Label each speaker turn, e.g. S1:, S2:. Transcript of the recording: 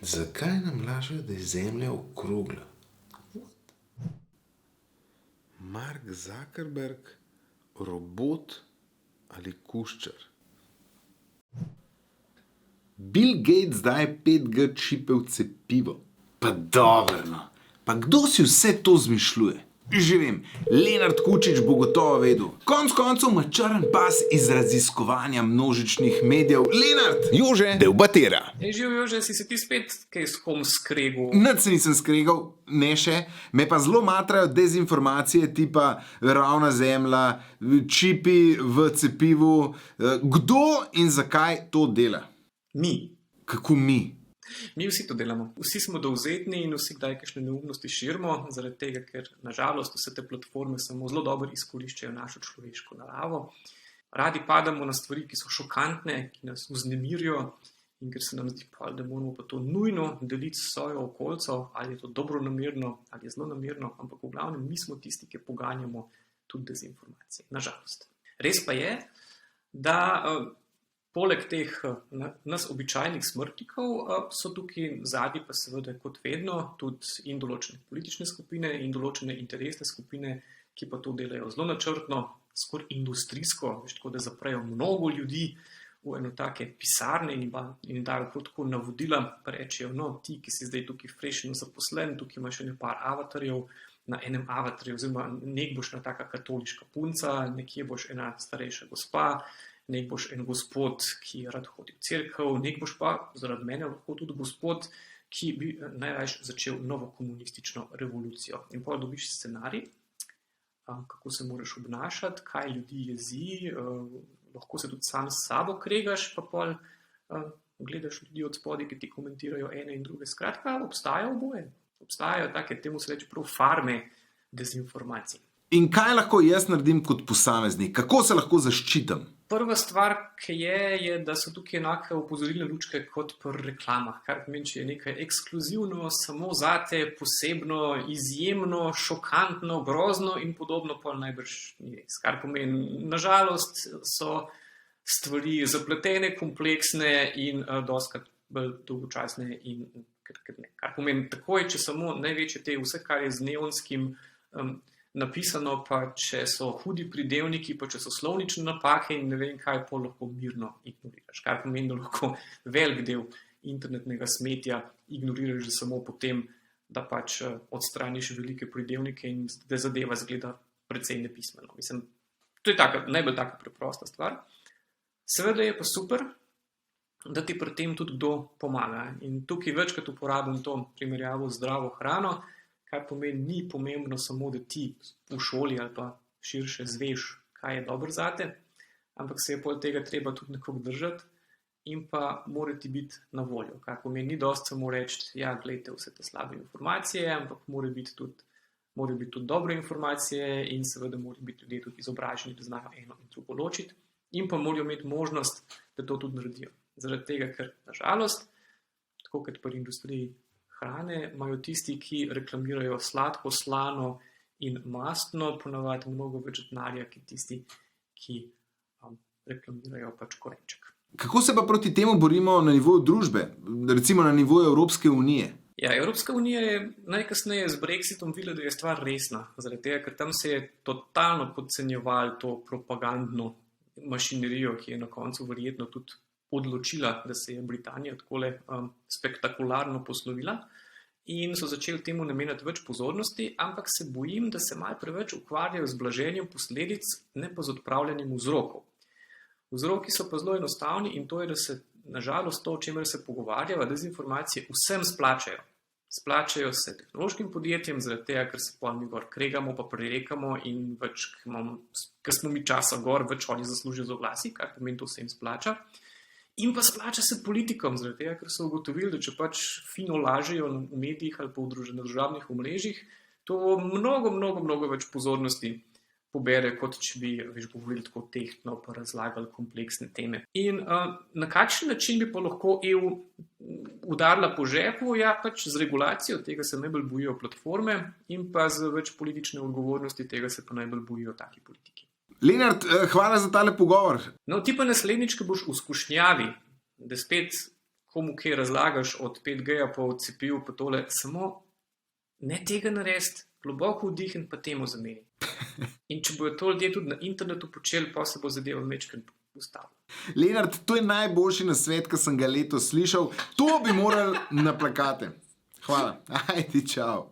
S1: Zakaj nam lažejo, da je Zemlja okrogla? Mark Zuckerberg, robot ali kuščar? Bill Gates daje 5G čipe v cepivo. Pa dobro, no. Pa kdo si vse to zmišljuje? Že vem, Lenart Kučič bo gotovo vedel. Konec koncev ima črn pas iz raziskovanja množičnih medijev. Lenart! Jože, del batera.
S2: Živ Jože, si se ti spet kaj s kom skregal?
S1: Nič se nisem skregal, ne še. Me pa zelo matrajo dezinformacije tipa ravna zemlja, čipi v cepivu. Kdo in zakaj to dela?
S2: Mi.
S1: Kako mi?
S2: Mi vsi to delamo. Vsi smo dovzetni in vsi kdaj kakšne neumnosti širimo, zaradi tega, ker nažalost vse te platforme samo zelo dobro izkoriščajo našo človeško naravo. Radi padamo na stvari, ki so šokantne, ki nas vznemirijo in ker se nam zdi, da moramo pa to nujno deliti s svojo okolico, ali je to dobronamerno ali je zlonamerno, ampak v glavnem mi smo tisti, ki poganjamo tudi dezinformacije. Nažalost. Res pa je, da poleg teh nas običajnih smrtnikov so tukaj zadnji pa seveda kot vedno tudi in določene politične skupine in določene interesne skupine, ki pa to delajo zelo načrtno, skoraj industrijsko, tako da zaprejo mnogo ljudi v eno take pisarne in dajo tako navodila, pa rečejo, no, ti, ki si zdaj tukaj frešno zaposlen, tukaj imaš še par avatarjev, na enem avatarju, oziroma nek boš ena taka katoliška punca, nekje boš ena starejša gospa, nek boš en gospod, ki rad hodi v cerkev, nek boš pa, zaradi mene, lahko tudi gospod, ki bi najrajši začel novo komunistično revolucijo. In pa dobiš scenarij, kako se moraš obnašati, kaj ljudi jezi, lahko se tudi sam s sabo kregaš, pa pol gledaš ljudi od spodaj, ki ti komentirajo ene in druge. Skratka, obstajajo oboje. Obstajajo take, temu se reče prav farme dezinformacij.
S1: In kaj lahko jaz naredim kot posameznik? Kako se lahko zaščitim?
S2: Prva stvar, ki je, da so tukaj enake opozorilne lučke kot pri reklamah, kar pomeni, če je nekaj ekskluzivno, samo zate, posebno, izjemno, šokantno, grozno in podobno, pa najbrž ni res. Kar pomeni, nažalost, so stvari zapletene, kompleksne in dostikrat bolj dolgočasne in ne. Kar pomeni, takoj, če samo največje te vse, kar je z neonskim napisano, pa če so hudi pridevniki, pa če so slovnične napake in ne vem kaj, pa lahko mirno ignoriraš. Kar pomeni, da lahko velik del internetnega smetja ignoriraš že samo potem, da pač odstraniš velike pridevnike in da zadeva zgleda precej nepismeno. Mislim, to je najbolj taka preprosta stvar. Seveda je pa super, da ti pri tem tudi kdo pomaga. In tukaj večkrat uporabim to primerjavo z zdravo hrano, kar pomeni, ni pomembno samo, da ti v šoli ali pa širše zveš, kaj je dobro zate, ampak se je poleg tega treba tudi nekako držati in pa mora ti biti na voljo. Kar pomeni, ni dosti samo reči, ja, gledajte vse te slabe informacije, ampak mora biti tudi dobre informacije in seveda mora biti ljudje tudi izobraženi, da znajo eno in drugo ločiti in pa morajo imeti možnost, da to tudi naredijo. Zaradi tega, ker nažalost, tako kot pri industriji hrane, imajo tisti, ki reklamirajo sladko, slano in mastno, ponavadi mnogo več denarja, kot tisti, ki reklamirajo pač korenček.
S1: Kako se pa proti temu borimo na nivoju družbe, recimo na nivoju Evropske unije?
S2: Ja, Evropska unija je najkasneje z Brexitom videla, da je stvar resna, zaradi tega, ker tam se je totalno podcenjevalo to propagandno mašinerijo, ki je na koncu verjetno tudi odločila, da se je Britanija takole spektakularno poslovila in so začeli temu namenjati več pozornosti, ampak se bojim, da se malo preveč ukvarjajo z blaženjem posledic, ne pa z odpravljanjem vzrokov. Vzroki so pa zelo enostavni in to je, da se nažalost to, o čemer se pogovarjava, dezinformacije vsem splačajo. Splačajo se tehnološkim podjetjem, zaradi tega, ker se mi gor kregamo, pa prerekamo in več, ker smo mi časa gor, več oni zaslužijo z oglasi, kar pomeni, to se jim splača. In pa splača se politikom, zaradi tega, ker so ugotovili, da če pač fino lažejo v medijih ali pa na družabnih omrežjih, to mnogo več pozornosti pobere, kot če bi govorili tako tehtno pa razlagali kompleksne teme. In na kakšen način bi pa lahko EU udarila po žepu? Ja, pač z regulacijo, tega se najbolj bojijo platforme in pa z več politične odgovornosti, tega se pa najbolj bojijo taki politiki.
S1: Lenart, hvala za tale pogovor.
S2: No, ti pa naslednjič, ko boš v skušnjavi, da spet komu kaj razlagaš od 5G-ja pa od CPU pa tole, samo ne tega narediti, globoko vdihni pa temu zameni. In če bojo to ljudje tudi na internetu počeli, pa se bo zadeva mečken ustavila.
S1: Lenart, to je najboljši nasvet, ki sem ga letos slišal. To bi morali na plakate. Hvala. Ajde, čau.